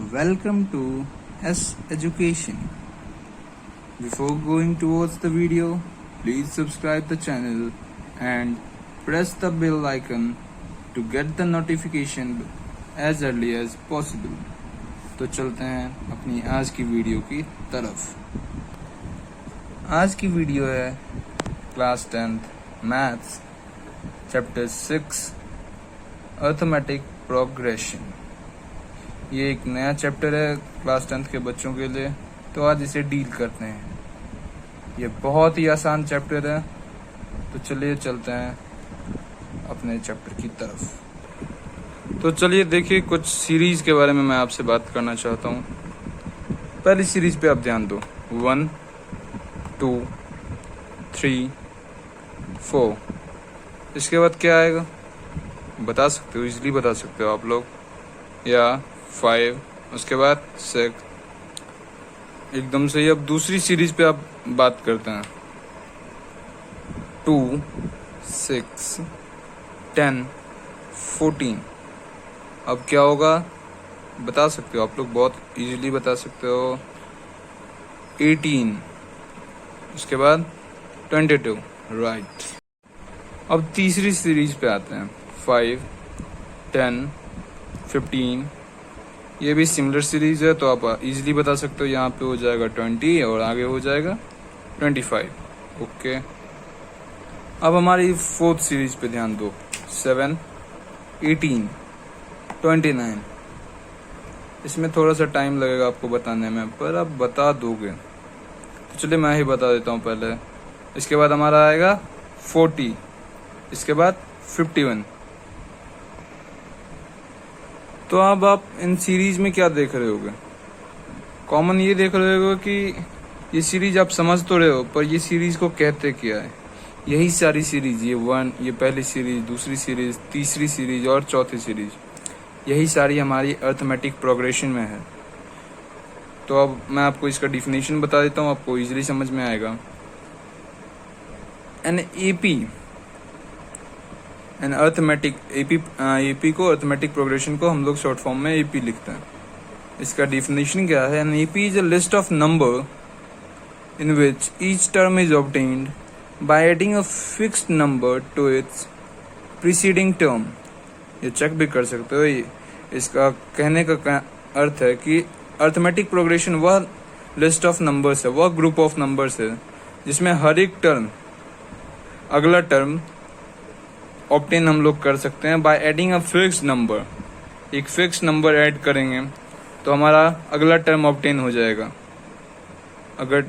Welcome to S Education. Before going towards the video, please subscribe the channel and press the bell icon to get the notification as early as possible. तो चलते हैं अपनी आज की video की तरफ। आज की वीडियो है class 10th maths chapter 6 arithmetic progression. ये एक नया चैप्टर है क्लास 10th के बच्चों के लिए, तो आज इसे डील करते हैं। ये बहुत ही आसान चैप्टर है, तो चलिए चलते हैं अपने चैप्टर की तरफ। तो चलिए देखिए, कुछ सीरीज के बारे में मैं आपसे बात करना चाहता हूँ। पहली सीरीज पे आप ध्यान दो, 1 2 3 4। इसके बाद क्या आएगा बता सकते हो, इजीली बता सकते हो आप लोग, या 5, उसके बाद 6। एकदम से ही अब दूसरी सीरीज पे आप बात करते हैं, 2 6 10 14। अब क्या होगा बता सकते हो आप लोग, बहुत इजीली बता सकते हो, 18, उसके बाद 22, राइट। अब तीसरी सीरीज पे आते हैं, 5 10 15। ये भी सिमिलर सीरीज है, तो आप इजीली बता सकते हो। यहाँ पे हो जाएगा 20 और आगे हो जाएगा 25, ओके। अब हमारी फोर्थ सीरीज पे ध्यान दो, 7 18 29। इसमें थोड़ा सा टाइम लगेगा आपको बताने में, पर आप बता दोगे। तो चलिए मैं ही बता देता हूँ पहले। इसके बाद हमारा आएगा 40, इसके बाद 51। तो अब आप इन सीरीज में क्या देख रहे होगे, कॉमन ये देख रहे होगे कि ये सीरीज आप समझ तो रहे हो, पर ये सीरीज को कहते क्या है। यही सारी सीरीज, ये पहली सीरीज, दूसरी सीरीज, तीसरी सीरीज और चौथी सीरीज, यही सारी हमारी अर्थमेटिक प्रोग्रेशन में है। तो अब मैं आपको इसका डिफिनेशन बता देता हूँ, आपको इजीली समझ में आएगा। एन अर्थमेटिक एपी को, अर्थमेटिक प्रोग्रेशन को हम लोग शॉर्ट फॉर्म में एपी लिखते हैं। इसका डिफिनेशन क्या है, an AP is a list of number in which each term is obtained by adding a fixed number two it's preceding term. ये चेक भी कर सकते हो। इसका कहने का अर्थ है कि अर्थमेटिक प्रोग्रेशन वह लिस्ट ऑफ नंबर्स है, वह ग्रुप ऑफ नंबर्स है जिसमें हर एक टर्म, अगला टर्म ऑब्टेन हम लोग कर सकते हैं by adding a fixed number. एक फिक्स नंबर ऐड करेंगे तो हमारा अगला टर्म ऑब्टेन हो जाएगा। अगर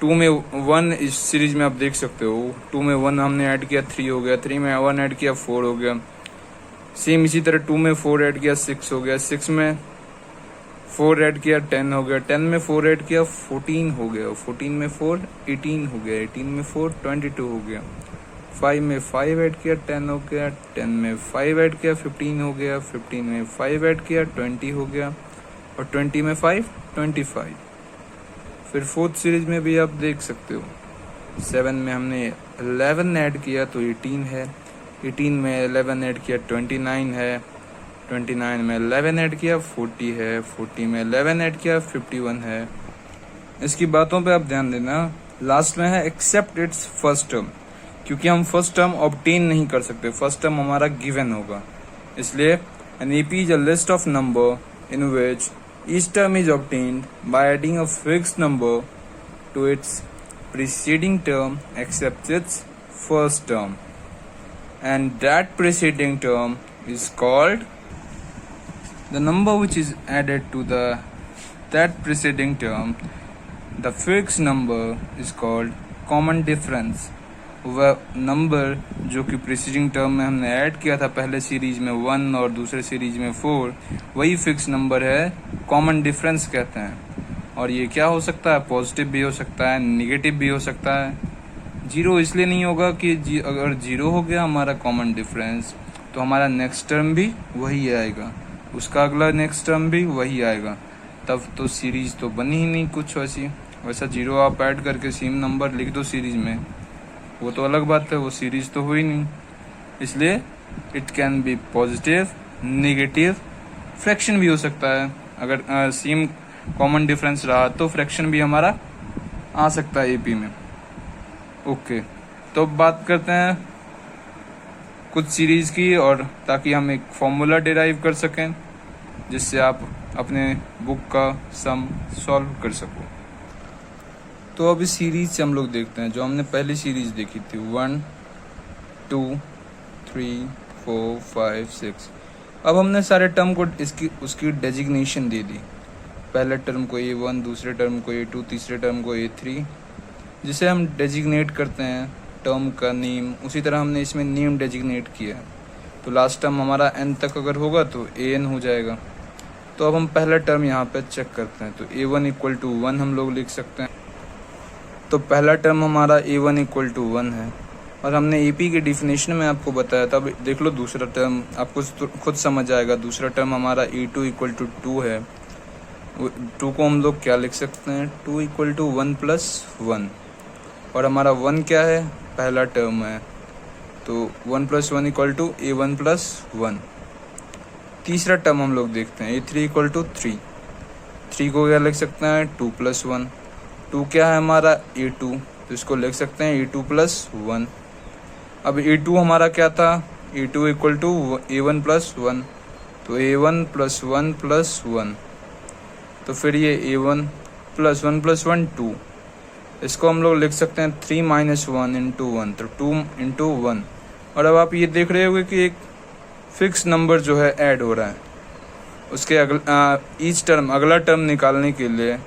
2 में 1, इस सीरीज में आप देख सकते हो, 2 में 1 हमने ऐड किया 3 हो गया, 3 में 1 ऐड किया 4 हो गया। सेम इसी तरह 2 में 4 ऐड किया 6 हो गया, 6 में 4 ऐड किया 10 हो गया, 10 में 4 ऐड किया 14 हो गया, 14 में 4 18 हो गया, 18 में 4 22 हो गया, 5 में 5 ऐड किया 10 हो गया, 10 में 5 ऐड किया 15 हो गया, 15 में 5 ऐड किया 20 हो गया, और 20 में 5 25। फिर फोर्थ सीरीज में भी आप देख सकते हो, 7 में हमने 11 ऐड किया तो 18 है, 18 में 11 ऐड किया 29 है, 29 में 11 ऐड किया 40 है, 40 में 11 ऐड किया 51 है। इसकी बातों पे आप ध्यान देना। लास्ट में है एक्सेप्ट इट्स फर्स्ट टर्म, क्योंकि हम फर्स्ट टर्म ऑब्टेन नहीं कर सकते, फर्स्ट टर्म हमारा गिवन होगा। इसलिए an AP is a list of number in which each term is obtained by adding a fixed number two it's preceding term except its first term, and that preceding term is called the number which is added to that preceding term. The fixed number is called common difference. वह number जो कि preceding term में हमने add किया था पहले series में 1 और दूसरे सीरीज में 4, वही फिक्स नंबर है, कॉमन डिफरेंस कहते हैं। और ये क्या हो सकता है, पॉजिटिव भी हो सकता है, निगेटिव भी हो सकता है। जीरो इसलिए नहीं होगा कि अगर जीरो हो गया हमारा कॉमन डिफरेंस, तो हमारा नेक्स्ट टर्म भी वही आएगा, उसका अगला नेक्स्ट टर्म भी वही आएगा, तब तो सीरीज तो बनी ही नहीं कुछ वैसा जीरो आप ऐड करके सेम नंबर लिख दो सीरीज में, वो तो अलग बात है, वो सीरीज तो हुई नहीं। इसलिए it can be positive, negative, fraction भी हो सकता है। अगर सेम कॉमन डिफरेंस रहा तो फ्रैक्शन भी हमारा आ सकता है एपी में। ओके, तो अब बात करते हैं कुछ सीरीज की, और ताकि हम एक फॉर्मूला डिराइव कर सकें जिससे आप अपने बुक का सम सॉल्व कर सको। तो अब इस सीरीज से हम लोग देखते हैं जो हमने पहली सीरीज देखी थी 1 2 3 4 5 6। अब हमने सारे टर्म को उसकी डेजिग्नेशन दे दी। पहले टर्म को A1, दूसरे टर्म को A2, तीसरे टर्म को A3, जिसे हम डेजिग्नेट करते हैं टर्म का नेम। उसी तरह हमने इसमें नेम डेजिग्नेट किया है, तो लास्ट टर्म हमारा n तक अगर होगा तो an हो जाएगा। तो अब हम पहला टर्म यहाँ पे चेक करते हैं, तो a1 इक्वल टू 1 हम लोग लिख सकते हैं। तो पहला टर्म हमारा a1 इक्वल टू 1 है, और हमने AP के डिफिनेशन में आपको बताया था। अब देख लो दूसरा टर्म, आपको खुद समझ आएगा। दूसरा टर्म हमारा a2 इक्वल टू 2 है। 2 को हम लोग क्या लिख सकते हैं, 2 इक्वल टू 1 प्लस 1, और हमारा 1 क्या है, पहला टर्म है, तो 1 plus 1 equal to a1 plus 1। तीसरा टर्म हम लोग देखते हैं a3 इक्वल टू 3। 3 को क्या लिख सकते हैं, 2 प्लस 1। 2 क्या है हमारा, a2, तो इसको लिख सकते हैं a2 प्लस 1। अब a2 हमारा क्या था, a2 equal to a1 plus 1, तो a1 प्लस 1 प्लस 1, तो फिर ये a1 प्लस 1 प्लस 1 2। इसको हम लोग लिख सकते हैं 3 माइनस 1 इंटू 1, तो 2 इंटू 1। और अब आप ये देख रहे होंगे कि एक फिक्स नंबर जो है ऐड हो रहा है। उसके ईच टर्म, अगला टर्म निकालने के लिए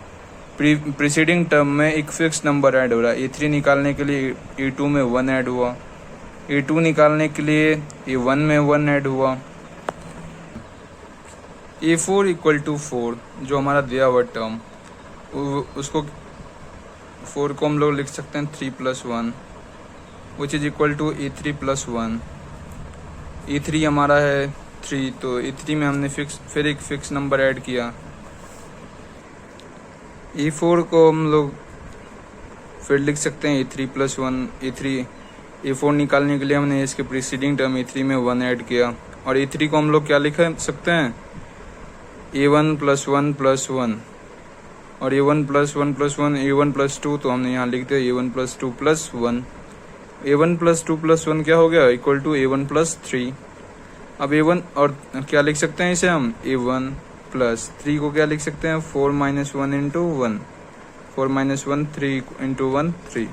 प्रीसीडिंग टर्म में एक फिक्स नंबर ऐड हो रहा है। a3 निकालने के लिए a2 में 1 ऐड हुआ, a2 निकालने के लिए a1 में 1 ऐड हुआ। a4 इक्वल टू 4 जो हमारा दिया हुआ टर्म, उसको 4 को हम लोग लिख सकते हैं 3 plus 1 which is equal to a3 plus 1। a3 हमारा है 3, तो a3 में हमने फिर एक फिक्स नंबर ऐड किया। a4 को हम लोग फिर लिख सकते हैं a3 प्लस 1। a4 निकालने के लिए हमने इसके प्रीसीडिंग टर्म a3 में 1 ऐड किया, और a3 को हम लोग क्या लिख सकते हैं, a1 प्लस 1 प्लस 1, और a1 plus 1 plus 1 a1 plus 2, तो हमने यहाँ लिख दिया a1 plus 2 plus 1। a1 plus 2 plus 1 क्या हो गया, इक्वल टू a1 प्लस 3। अब a1 और क्या लिख सकते हैं इसे हम, a1 प्लस 3 को क्या लिख सकते हैं, 4 माइनस 1 इंटू 1, 4 माइनस 1 3 इंटू 1 3।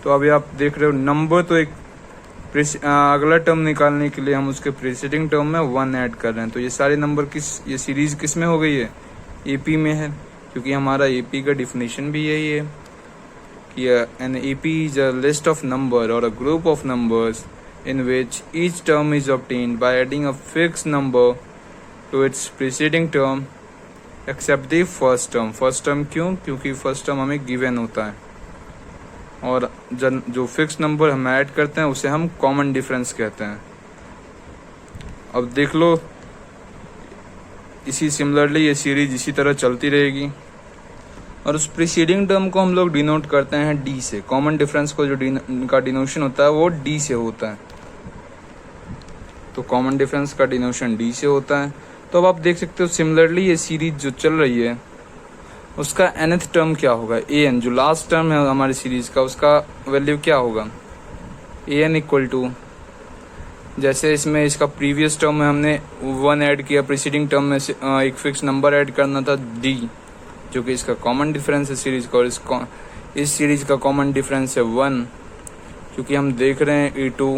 तो अभी आप देख रहे हो नंबर, तो एक अगला टर्म निकालने के लिए हम उसके प्रीसीडिंग टर्म में 1 ऐड कर रहे हैं। तो ये सारे नंबर ये सीरीज किस में हो गई है, AP में है, क्योंकि हमारा AP का डिफिनेशन भी यही है कि an AP is a list of number or a group of numbers in which each term is obtained by adding a fixed number to its preceding term except the first term। First term क्यों, क्योंकि first term हमें given होता है, और जो fix number हम add करते हैं उसे हम कॉमन डिफरेंस कहते हैं। अब देख लो इसी सिमिलरली ये सीरीज इसी तरह चलती रहेगी, और उस प्रीसीडिंग टर्म को हम लोग डिनोट करते हैं D से। कॉमन डिफरेंस को जो का डिनोशन होता है वो D से होता है, तो कॉमन डिफरेंस का डिनोशन D से होता है। तो अब आप देख सकते हो सिमिलरली ये सीरीज जो चल रही है उसका nth टर्म क्या होगा, an, जो लास्ट टर्म है हमारी सीरीज का, उसका वैल्यू क्या होगा, an इक्वल टू, जैसे इसमें इसका प्रीवियस टर्म में हमने 1 ऐड किया, प्रीसीडिंग टर्म में एक फिक्स नंबर ऐड करना था D, जो कि इसका कॉमन डिफरेंस है सीरीज का, और इस सीरीज का कॉमन डिफरेंस है 1, क्योंकि हम देख रहे हैं a2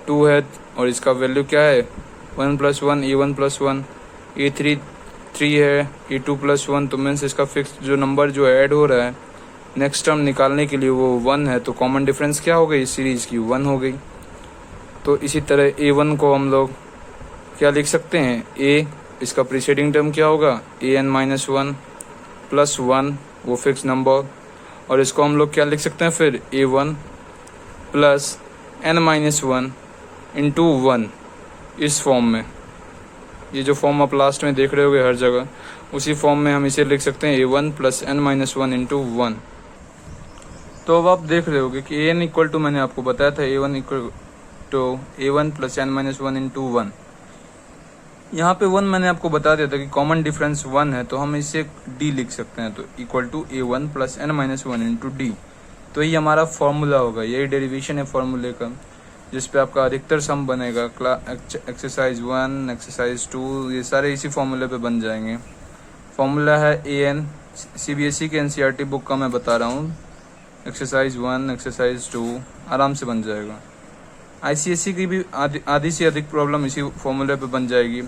2 है, और इसका वैल्यू क्या है 1 प्लस 1 a1 प्लस 1, a3 3 है, a2 प्लस 1, तो मीन्स इसका फिक्स जो नंबर जो ऐड हो रहा है नेक्स्ट टर्म निकालने के लिए वो 1 है, तो कॉमन डिफरेंस क्या हो गई इस सीरीज की, 1 हो गई। तो इसी तरह a1 को हम लोग क्या लिख सकते हैं, a, इसका प्रीसीडिंग टर्म क्या होगा, an माइनस 1 प्लस 1, वो फिक्स नंबर, और इसको हम लोग क्या लिख सकते हैं फिर a1 plus n minus 1 into 1, इस फॉर्म में। ये जो फॉर्म आप लास्ट में देख रहे होगे हर जगह, उसी फॉर्म में हम इसे लिख सकते हैं a1 plus n minus 1 into 1। तो अब आप देख रहे होगे कि an इक्वल टू, मैंने आपको बताया था a1 equal to a1 plus n minus 1 into 1। यहाँ पे 1 मैंने आपको बता दिया था कि कॉमन डिफरेंस 1 है, तो हम इसे d लिख सकते हैं, तो equal to A1 plus n-1 into D. तो ये हमारा फॉर्मूला होगा, यही डेरिवेशन है फॉर्मूले का, जिस पे आपका अधिकतर सम बनेगा। एक्सरसाइज 1, एक्सरसाइज 2, ये सारे इसी फॉर्मूले पे बन जाएंगे। फॉर्मूला है AN, CBSE के NCERT बुक का मैं बता रहा हूँ। एक्सरसाइज 1, एक्सरसाइज 2 आराम से बन जाएगा। ICSE की भी आधी से अधिक प्रॉब्लम इसी फॉर्मूले पे बन जाएगी।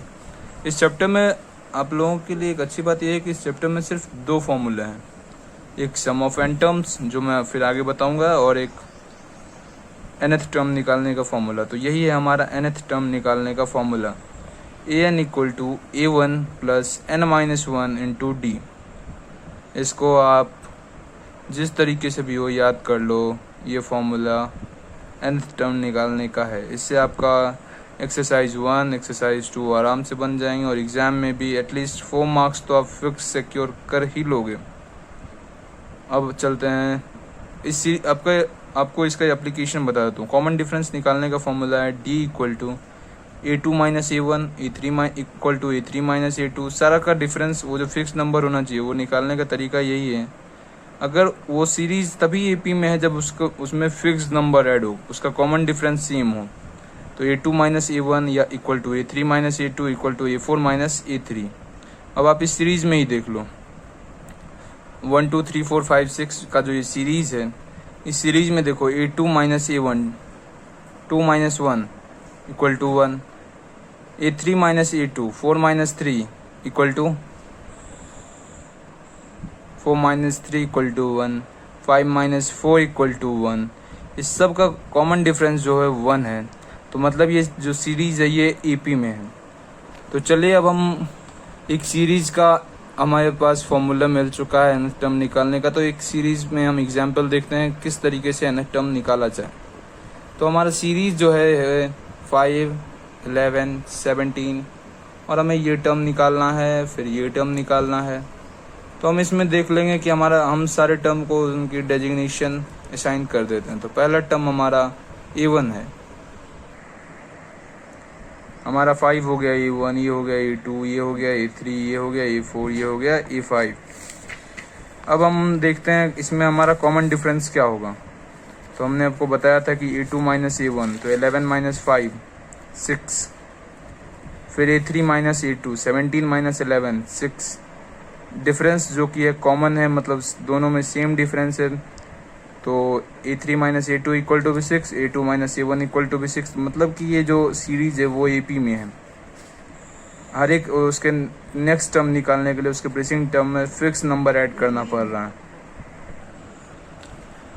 इस चैप्टर में आप लोगों के लिए एक अच्छी बात यह है कि इस चैप्टर में सिर्फ 2 फॉर्मूले हैं, एक सम ऑफ n टर्म्स जो मैं फिर आगे बताऊंगा, और एक nth टर्म निकालने का फॉर्मूला। तो यही है हमारा nth टर्म निकालने का formula, an equal to A1 plus n-1 into D. इसको आप जिस तरीके से भी हो याद कर लो, ये फॉर्मूला nth टर्म निकालने का है। इससे आपका एक्सरसाइज 1, एक्सरसाइज 2 आराम से बन जाएंगे, और एग्ज़ाम में भी एटलीस्ट 4 मार्क्स तो आप फिक्स सिक्योर कर ही लोगे। अब चलते हैं आपको इसका एप्लीकेशन बता देता हूँ। कॉमन डिफरेंस निकालने का फॉर्मूला है d equal to A2 minus A1 A3 equal to A3 minus A2। सारा का डिफरेंस वो जो फिक्स नंबर होना चाहिए वो निकालने का तरीका यही है। अगर वो सीरीज तभी AP में है जब उसमें फिक्स नंबर ऐड हो, उसका कॉमन डिफरेंस सेम हो। तो A2 माइनस A1 या equal to A3 minus A2 equal to A4 minus A3। अब आप इस सीरीज में ही देख लो, 1 2 3 4 5 6 का जो ये सीरीज है, इस सीरीज में देखो A2 minus A1 2 minus 1 equal to 1, A3 minus A2 4 minus 3 equal to 4 minus 3 equal to 1, 5 minus 4 equal to 1। इस सब का कॉमन डिफरेंस जो है 1 है। तो मतलब ये जो सीरीज़ है ये AP में है। तो चलिए अब हम एक सीरीज़ का हमारे पास फॉर्मूला मिल चुका है nth टर्म निकालने का। तो एक सीरीज़ में हम एग्जांपल देखते हैं किस तरीके से nth टर्म निकाला जाए। तो हमारा सीरीज़ जो है 5, 11, 17, और हमें ये टर्म निकालना है, फिर ये टर्म निकालना है। तो हम इसमें देख लेंगे कि हम सारे टर्म को उनकी डेजिग्नेशन असाइन कर देते हैं। तो पहला टर्म हमारा A1 है, हमारा 5 हो गया A1, ये हो गया A2, ये हो गया A3, ये हो गया A4, ये हो गया A5। अब हम देखते हैं इसमें हमारा कॉमन डिफरेंस क्या होगा। तो हमने आपको बताया था कि A2 माइनस A1, तो 11 माइनस 5 6, फिर A3 minus A2 17 minus 11 6। Difference जो कि है कॉमन है, मतलब दोनों में सेम डिफरेंस है। तो A3 minus A2 equal to भी 6, A2 minus A1 equal to भी 6। मतलब कि ये जो सीरीज है वो AP में है। हर एक उसके नेक्स्ट टर्म निकालने के लिए उसके प्रीसिडिंग टर्म में फिक्स नंबर ऐड करना पड़ रहा है।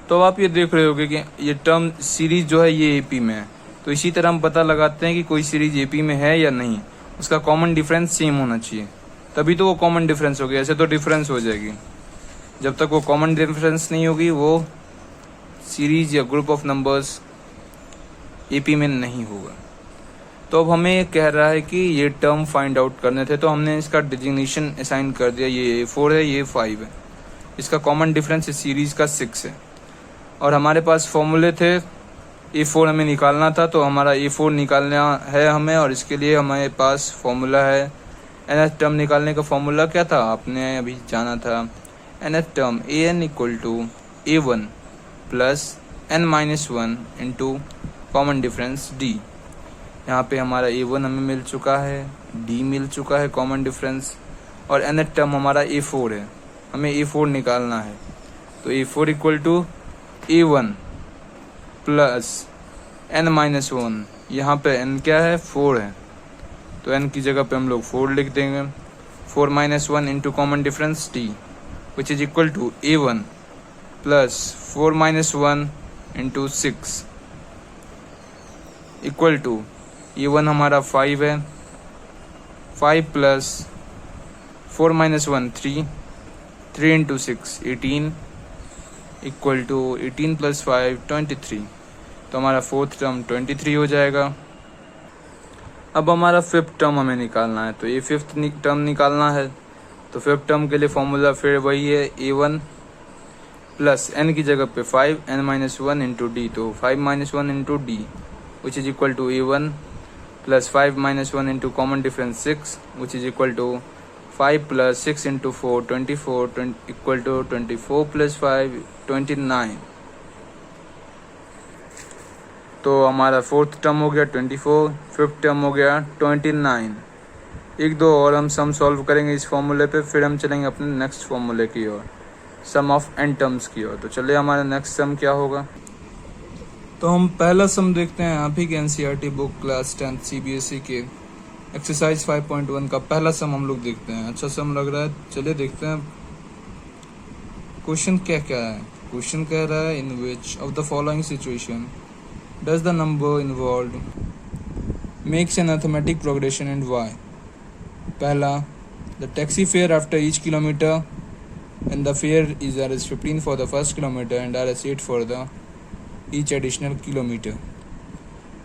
तो आप ये देख रहे होगे कि ये टर्म सीरीज जो है ये AP में है। तो इसी तरह हम पता लगाते हैं कि कोई सीरीज AP में है या नहीं, उसका कॉमन डिफरेंस सेम होना चाहिए, तभी तो वो कॉमन डिफरेंस होगी। ऐसे तो डिफरेंस हो जाएगी। जब तक वो कॉमन डिफरेंस नहीं होगी वो सीरीज या ग्रुप ऑफ नंबर्स AP में नहीं होगा। तो अब हमें कह रहा है कि ये टर्म फाइंड आउट करने थे, तो हमने इसका डिजिग्नेशन असाइन कर दिया। ये A4 है, ये 5 है। इसका कॉमन डिफरेंस इस सीरीज का 6 है। और हमारे पास फॉर्मूले थे, A4 हमें निकालना था, तो हमारा A4 निकालना है हमें, और इसके लिए हमारे पास फॉर्मूला है। nth टर्म निकालने का फॉर्मूला क्या था आपने अभी जाना था, nth term an equal to A1 plus n-1 into common difference d। यहाँ पे हमारा A1 हमें मिल चुका है, d मिल चुका है कॉमन डिफरेंस, और nth टर्म हमारा A4 है, हमें A4 निकालना है। तो A4 equal to A1 plus n-1, यहाँ पे n क्या है 4 है, तो n की जगह पे हम लोग 4 लिख देंगे। 4 minus 1 into common difference d which is equal to A1 plus 4 minus 1 into 6 equal to A1 हमारा 5 है, 5 plus 4 minus 1 3, 3 into 6 18 equal to 18 plus 5 23। तो हमारा फोर्थ टर्म 23 हो जाएगा। अब हमारा फिफ्थ टर्म हमें निकालना है, तो ये फिफ्थ टर्म निकालना है। तो फिफ्थ टर्म के लिए फॉर्मूला फिर वही है, A1 प्लस n की जगह पे 5 n-1 इंटू डी, तो 5 minus 1 into D which is equal to A1 plus 5 minus 1 into common difference 6, which is equal to 5 plus 6 into 4 24 equal to 24 plus 5 29. तो हमारा फोर्थ टर्म हो गया 24, फिफ्थ टर्म हो गया 29. एक दो और हम सम सॉल्व करेंगे इस फॉर्मूले पे, फिर हम चलेंगे अपने नेक्स्ट फॉर्मूले की ओर, सम ऑफ n टर्म्स की ओर. तो चलिए हमारा नेक्स्ट सम क्या होगा. तो हम पहला सम देखते हैं आप ही के एनसीईआरटी बुक क्लास 10 सीबीएसई के एक्सरसाइज 5.1 का पहला सम हम लोग देखते हैं. अच्छा सम लग रहा है, चलिए देखते हैं क्वेश्चन क्या क्या है. क्वेश्चन कह रहा है in which of the following situation does the number involve makes an arithmetic progression and why. पहला, the taxi fare after each kilometre and the fare is Rs15 for the first kilometre and Rs8 for the each additional kilometer.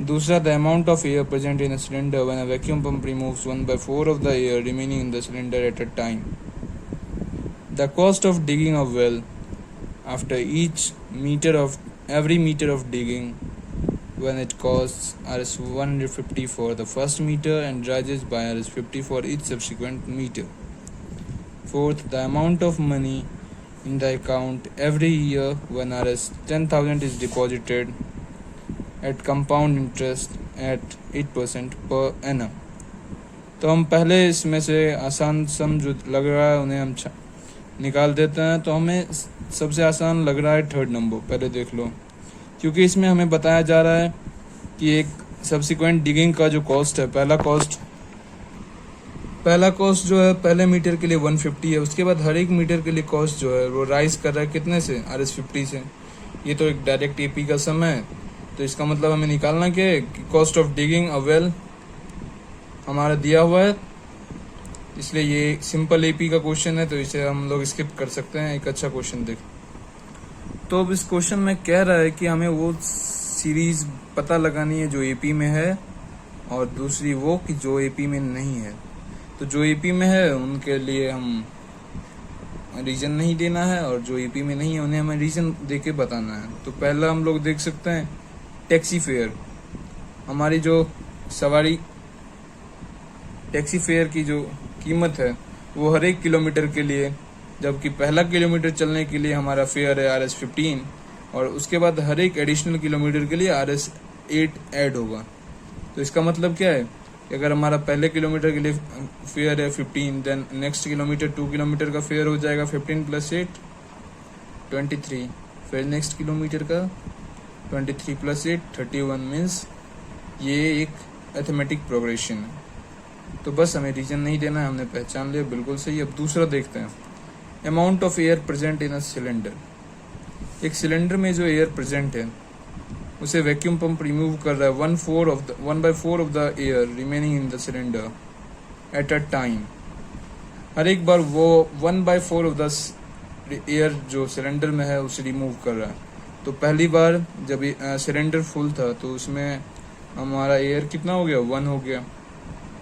दूसरा, the amount of air present in a cylinder when a vacuum pump removes 1/4 of the air remaining in the cylinder at a time. The cost of digging a well after every meter of digging when it costs Rs150 for the first meter and rises by Rs50 for each subsequent meter. Fourth, the amount of money in the account every year when Rs10,000 is deposited at compound interest at 8% per annum. तो हम पहले इसमें से आसान सम जो लग रहा है उन्हें हम निकाल देते हैं. तो हमें सबसे आसान लग रहा है थर्ड नंबर. पहले देख लो, क्योंकि इसमें हमें बताया जा रहा है कि एक सब्सिक्वेंट डिगिंग का जो कॉस्ट है, पहला कॉस्ट जो है पहले मीटर के लिए 150 है. उसके बाद हर एक मीटर के लिए कॉस्ट जो है वो राइज कर रहा है कितने से, Rs50 से. ये तो एक डायरेक्ट एपी का सम है. तो इसका मतलब हमें निकालना क्या है कि cost of digging a well हमारा दिया हुआ है, इसलिए ये सिंपल एपी का क्वेश्चन है, तो इसे हम लोग स्किप कर सकते हैं. एक अच्छा क्वेश्चन देख. तो अब इस क्वेश्चन में कह रहा है कि हमें वो सीरीज पता लगानी है जो एपी में है, और दूसरी वो कि जो एपी में नहीं है. तो जो एपी में है उनके लिए हम रीजन नहीं देना है, और जो एपी में नहीं है उन्हें हमें रीजन दे के बताना है. तो पहला हम लोग देख सकते हैं टैक्सी फेयर. हमारी जो सवारी टैक्सी फेयर की जो कीमत है वो हर एक किलोमीटर के लिए, जबकि पहला किलोमीटर चलने के लिए हमारा फेयर है Rs15, और उसके बाद हर एक एडिशनल किलोमीटर के लिए Rs8 ऐड होगा. तो इसका मतलब क्या है कि अगर हमारा पहले किलोमीटर के लिए फेयर है 15, देन नेक्स्ट किलोमीटर 2 किलोमीटर का फेयर हो जाएगा 15 + 8 23, फिर नेक्स्ट किलोमीटर का 23 + 8 31. मीन्स ये एक अर्थमेटिक प्रोग्रेशन है. तो बस हमें रीजन नहीं देना है, हमने पहचान लिया, बिल्कुल सही. अब दूसरा देखते हैं, amount of air present in a cylinder. एक सिलेंडर में जो एयर प्रेजेंट है उसे वैक्यूम पंप रिमूव कर रहा है 1/4 of the air remaining in the cylinder at a time. हर एक बार वो 1/4 ऑफ द एयर जो सिलेंडर में है उसे रिमूव कर रहा है. तो पहली बार जब सिलेंडर फुल था तो उसमें हमारा एयर कितना हो गया, 1 हो गया.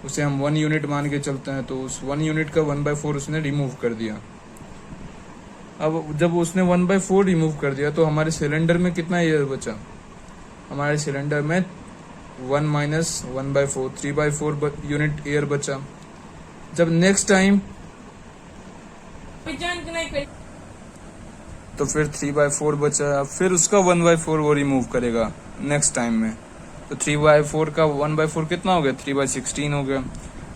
उसे हम 1 यूनिट मान के चलते हैं, तो उस 1 यूनिट का 1/4 उसने रिमूव कर दिया. अब जब उसने 1/4 रिमूव कर दिया तो हमारे सिलेंडर में कितना एयर बचा, हमारे सिलेंडर में 1 - 1/4 3/4 यूनिट एयर बचा. जब नेक्स्ट टाइम तो फिर 3/4 बचा, फिर उसका 1/4 वो रिमूव करेगा नेक्स्ट टाइम में. तो 3/4 का 1/4 कितना हो गया, 3/16 हो गया.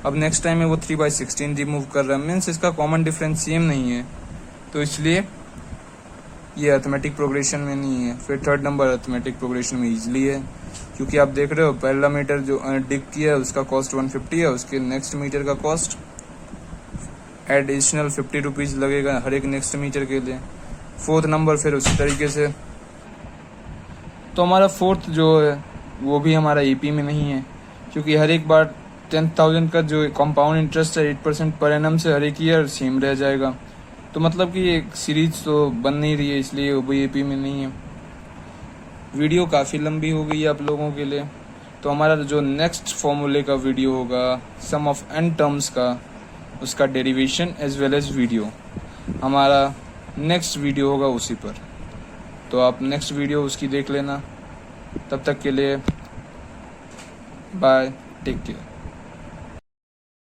अब नेक्स्ट टाइम में वो 3/16 रिमूव कर रहा है. मीन्स इसका कॉमन डिफरेंस सेम नहीं है, तो इसलिए ये अर्थमेटिक प्रोग्रेशन में नहीं है. फिर थर्ड नंबर अर्थमेटिक प्रोग्रेशन में इजीली है, क्योंकि आप देख रहे हो पहला मीटर जो डिग किया है उसका कॉस्ट 150 है, उसके नेक्स्ट मीटर का कॉस्ट एडिशनल 50 रुपीज लगेगा हर एक नेक्स्ट मीटर के लिए. फोर्थ नंबर फिर उसी तरीके से. तो हमारा फोर्थ जो है वो भी हमारा ईपी में नहीं है, क्योंकि हर एक बार 10,000 का जो कंपाउंड इंटरेस्ट है 8% पर एनम से हर एक ईयर सेम रह जाएगा. तो मतलब कि एक सीरीज तो बन नहीं रही है, इसलिए वो भी एपी में नहीं है. वीडियो काफ़ी लंबी हो गई है आप लोगों के लिए. तो हमारा जो नेक्स्ट फॉर्मूले का वीडियो होगा सम ऑफ n टर्म्स का, उसका derivation as well as video हमारा नेक्स्ट वीडियो होगा उसी पर. तो आप नेक्स्ट वीडियो उसकी देख लेना. तब तक के लिए बाय. Take care.